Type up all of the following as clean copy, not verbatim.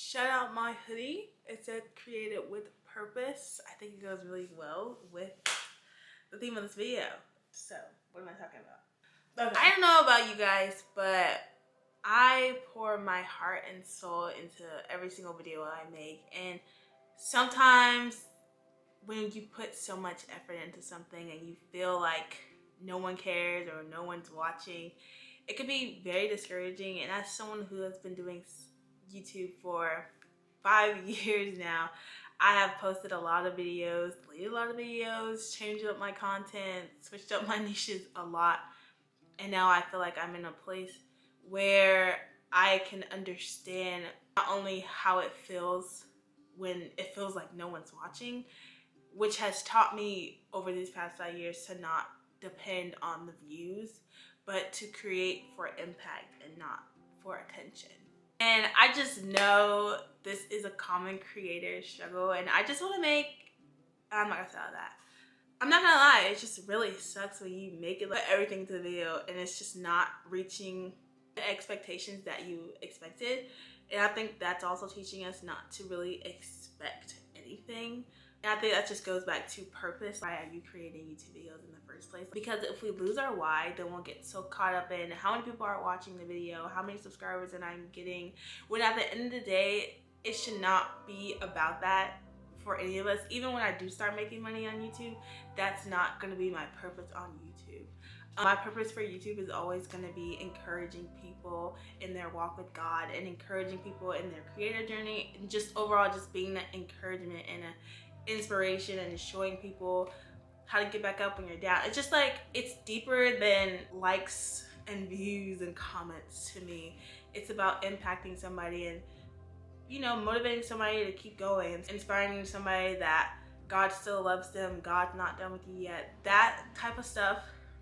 shout out my hoodie. It said created with purpose. I think it goes really well with the theme of this video. So what am I talking about? Okay. I don't know about you guys, but I pour my heart and soul into every single video I make, and sometimes when you put so much effort into something and you feel like no one cares or no one's watching, it could be very discouraging. And as someone who has been doing YouTube for 5 years now, I have posted a lot of videos, deleted a lot of videos, changed up my content, switched up my niches a lot, and now I feel like I'm in a place where I can understand not only how it feels when it feels like no one's watching, which has taught me over these past 5 years to not depend on the views, but to create for impact and not for attention. And I just know this is a common creator struggle, and I just want to I'm not gonna say all that. I'm not gonna lie, it just really sucks when you make it like everything to the video and it's just not reaching the expectations that you expected. And I think that's also teaching us not to really expect anything. And I think that just goes back to purpose. Why are you creating YouTube videos in the first place? Because if we lose our why, then we'll get so caught up in how many people are watching the video, how many subscribers and I'm getting, when at the end of the day, it should not be about that for any of us. Even when I do start making money on YouTube, that's not gonna be my purpose on YouTube. My purpose for YouTube is always going to be encouraging people in their walk with God and encouraging people in their creator journey, and just overall just being that encouragement and an inspiration and showing people how to get back up when you're down. It's just like, it's deeper than likes and views and comments to me. It's about impacting somebody and, you know, motivating somebody to keep going, inspiring somebody that God still loves them, God's not done with you yet. That type of stuff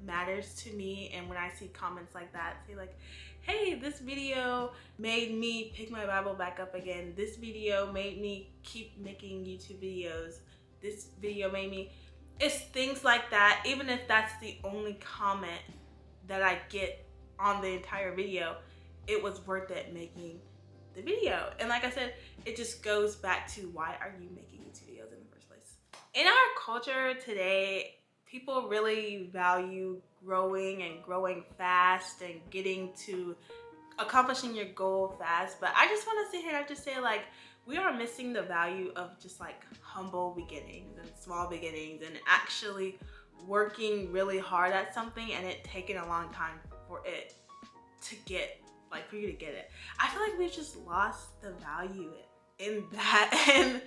matters to me. And when I see comments like that, say like, hey, this video made me pick my Bible back up again, this video made me keep making YouTube videos, this video made me, it's things like that. Even if that's the only comment that I get on the entire video, it was worth it making the video. And like I said, it just goes back to, why are you making YouTube videos in the first place? In our culture today, people really value growing and growing fast and getting to accomplishing your goal fast. But I just want to sit here and just say, like, we are missing the value of just like humble beginnings and small beginnings and actually working really hard at something and it taking a long time for it to get, like, for you to get it. I feel like we've just lost the value in that. And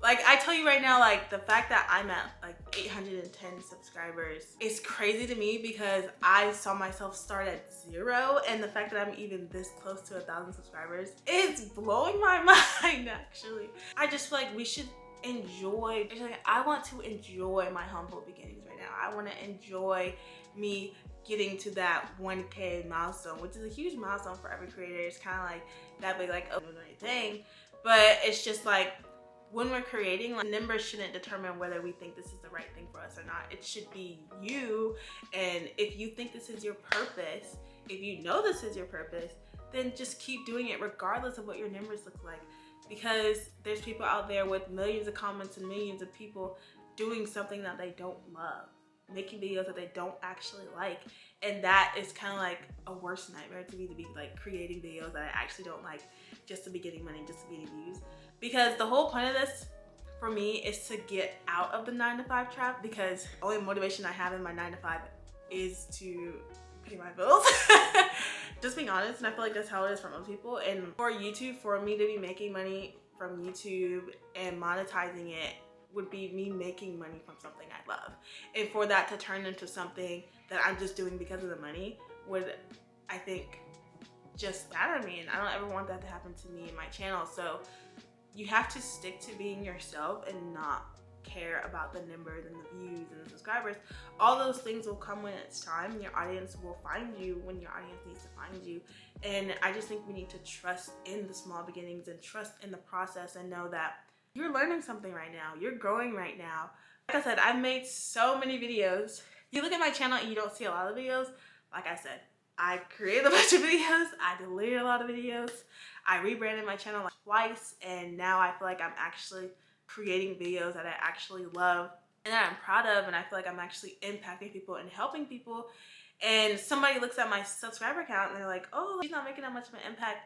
like, I tell you right now, like, the fact that I'm at like 810 subscribers is crazy to me, because I saw myself start at 0, and the fact that I'm even this close to 1,000 subscribers is blowing my mind, actually. I just feel like we should enjoy, I want to enjoy my humble beginnings right now. I want to enjoy me getting to that 1K milestone, which is a huge milestone for every creator. It's kind of like that big, like, oh, thing, but it's just like, when we're creating, like, numbers shouldn't determine whether we think this is the right thing for us or not. It should be you. And if you think this is your purpose, if you know this is your purpose, then just keep doing it regardless of what your numbers look like. Because there's people out there with millions of comments and millions of people doing something that they don't love, making videos that they don't actually like. And that is kind of like a worse nightmare to be like creating videos that I actually don't like just to be getting money, just to be getting views. Because the whole point of this for me is to get out of the 9-to-5 trap, because the only motivation I have in my 9-to-5 is to pay my bills. Just being honest, and I feel like that's how it is for most people. And for YouTube, for me to be making money from YouTube and monetizing it would be me making money from something I love. And for that to turn into something that I'm just doing because of the money would, I think, just batter me. And I don't ever want that to happen to me and my channel. So you have to stick to being yourself and not care about the numbers and the views and the subscribers. All those things will come when it's time. Your audience will find you when your audience needs to find you. And I just think we need to trust in the small beginnings and trust in the process, and know that you're learning something right now. You're growing right now. Like I said, I've made so many videos. You look at my channel and you don't see a lot of videos. Like I said, I created a bunch of videos. I deleted a lot of videos. I rebranded my channel like twice, and now I feel like I'm actually creating videos that I actually love and that I'm proud of, and I feel like I'm actually impacting people and helping people. And somebody looks at my subscriber count and they're like, oh, she's not making that much of an impact.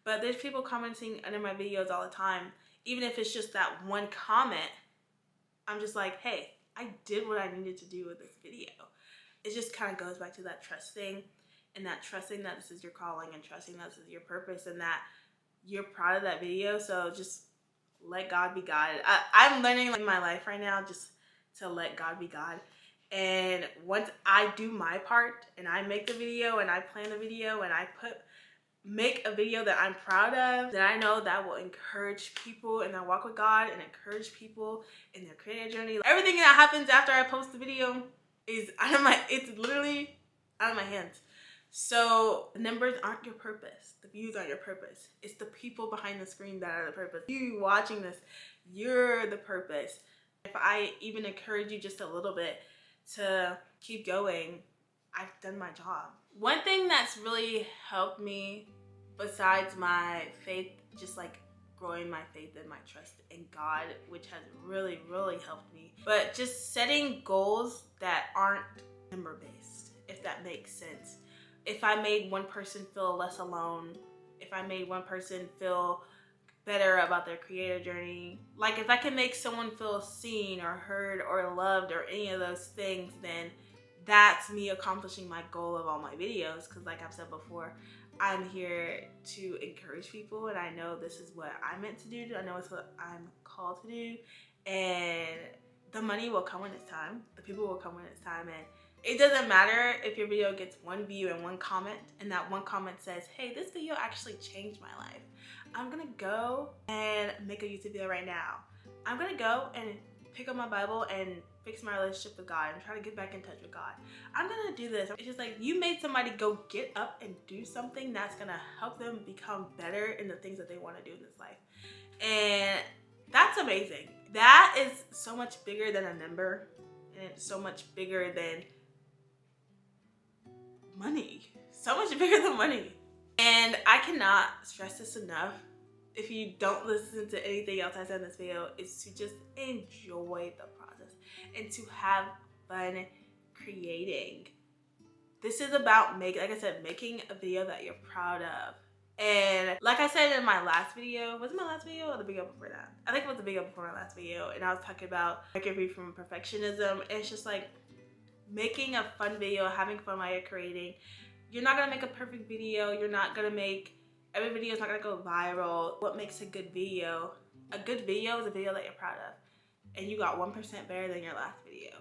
But there's people commenting under my videos all the time. Even if it's just that one comment, I'm just like, hey, I did what I needed to do with this video. It just kind of goes back to that trust thing, and that trusting that this is your calling, and trusting that this is your purpose, and that you're proud of that video. So just let God be God. I'm learning in my life right now just to let God be God. And once I do my part and I make the video and I plan the video and I make a video that I'm proud of, then I know that will encourage people in their walk with God and encourage people in their creative journey. Everything that happens after I post the video is it's literally out of my hands. So the numbers aren't your purpose. The views aren't your purpose. It's the people behind the screen that are the purpose. You watching this, you're the purpose. If I even encourage you just a little bit to keep going, I've done my job. One thing that's really helped me besides my faith, just like growing my faith and my trust in God, which has really, really helped me, but just setting goals that aren't number based, if that makes sense. If I made one person feel less alone, if I made one person feel better about their creative journey, like if I can make someone feel seen or heard or loved or any of those things, then that's me accomplishing my goal of all my videos. Because like I've said before, I'm here to encourage people, and I know this is what I'm meant to do. I know it's what I'm called to do, and the money will come when it's time. The people will come when it's time, and it doesn't matter if your video gets one view and one comment, and that one comment says, hey, this video actually changed my life. I'm gonna go and make a YouTube video right now. I'm gonna go and pick up my Bible and fix my relationship with God and try to get back in touch with God. I'm gonna do this. It's just like you made somebody go get up and do something that's gonna help them become better in the things that they want to do in this life. And that's amazing. That is so much bigger than a number, and it's so much bigger than money. So much bigger than money. And I cannot stress this enough. If you don't listen to anything else I said in this video, is to just enjoy the process and to have fun creating. This is about like I said, making a video that you're proud of. And like I said in my last video, was it my last video or the video before that? I think it was the video before my last video, and I was talking about breaking free from perfectionism. And it's just like making a fun video, having fun while you're creating. You're not gonna make a perfect video. You're not gonna make, every video is not gonna go viral. What makes a good video? A good video is a video that you're proud of, and you got 1% better than your last video.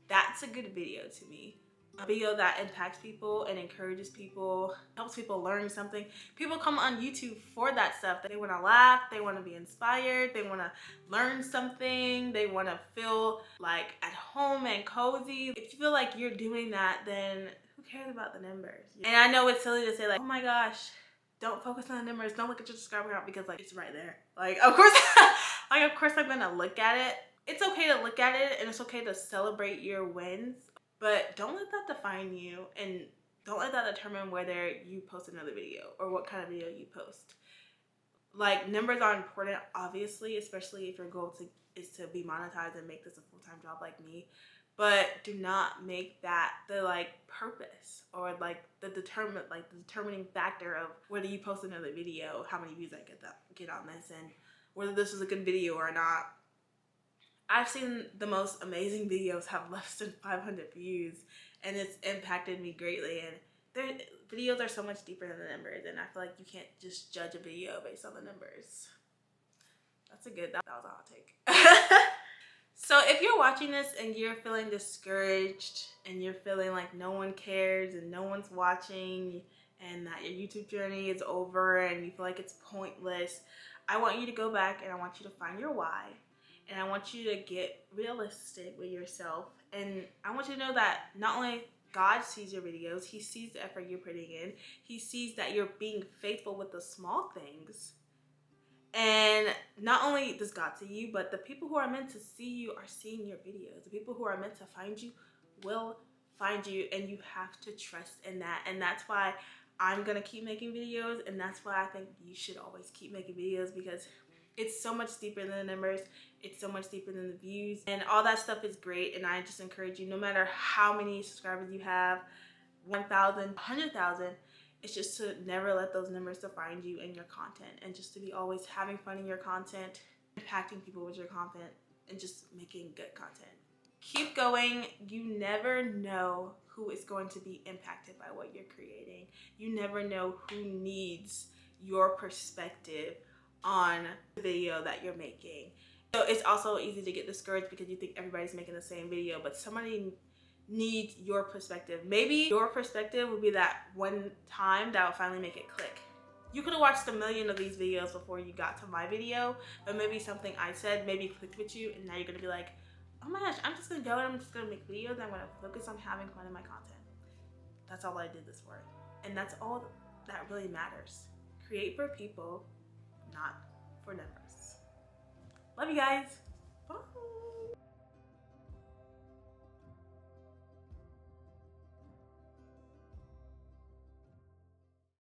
That's a good video to me. A video that impacts people and encourages people, helps people learn something. People come on YouTube for that stuff. They wanna laugh, they wanna be inspired, they wanna learn something, they wanna feel like at home and cozy. If you feel like you're doing that, then who cares about the numbers? And I know it's silly to say like, oh my gosh, don't focus on the numbers, don't look at your subscriber count, because like it's right there. Like of course, of course I'm gonna look at it. It's okay to look at it, and it's okay to celebrate your wins, but don't let that define you, and don't let that determine whether you post another video or what kind of video you post. Like numbers are important, obviously, especially if your goal is to be monetized and make this a full-time job like me. But do not make that the like purpose or like the determining factor of whether you post another video, how many views I get on this, and whether this is a good video or not. I've seen the most amazing videos have less than 500 views, and it's impacted me greatly. And their videos are so much deeper than the numbers, and I feel like you can't just judge a video based on the numbers. That was a hot take. So if you're watching this and you're feeling discouraged and you're feeling like no one cares and no one's watching and that your YouTube journey is over and you feel like it's pointless, I want you to go back and I want you to find your why. And I want you to get realistic with yourself. And I want you to know that not only God sees your videos, He sees the effort you're putting in. He sees that you're being faithful with the small things. And not only does God see you, but the people who are meant to see you are seeing your videos. The people who are meant to find you will find you, and you have to trust in that. And that's why I'm gonna keep making videos, and that's why I think you should always keep making videos, because it's so much deeper than the numbers, it's so much deeper than the views, and all that stuff is great. And I just encourage you, no matter how many subscribers you have, 1,000, 100,000, it's just to never let those numbers define you and your content, and just to be always having fun in your content, impacting people with your content, and just making good content. Keep going. You never know who is going to be impacted by what you're creating. You never know who needs your perspective on the video that you're making. So it's also easy to get discouraged because you think everybody's making the same video, but somebody needs your perspective. Maybe your perspective will be that one time that will finally make it click. You could have watched a million of these videos before you got to my video, but maybe something I said maybe clicked with you, and now you're gonna be like, oh my gosh, I'm just gonna go and I'm just gonna make videos. I'm gonna focus on having fun in my content. That's all I did this for. And that's all that really matters. Create for people, not for numbers. Love you guys.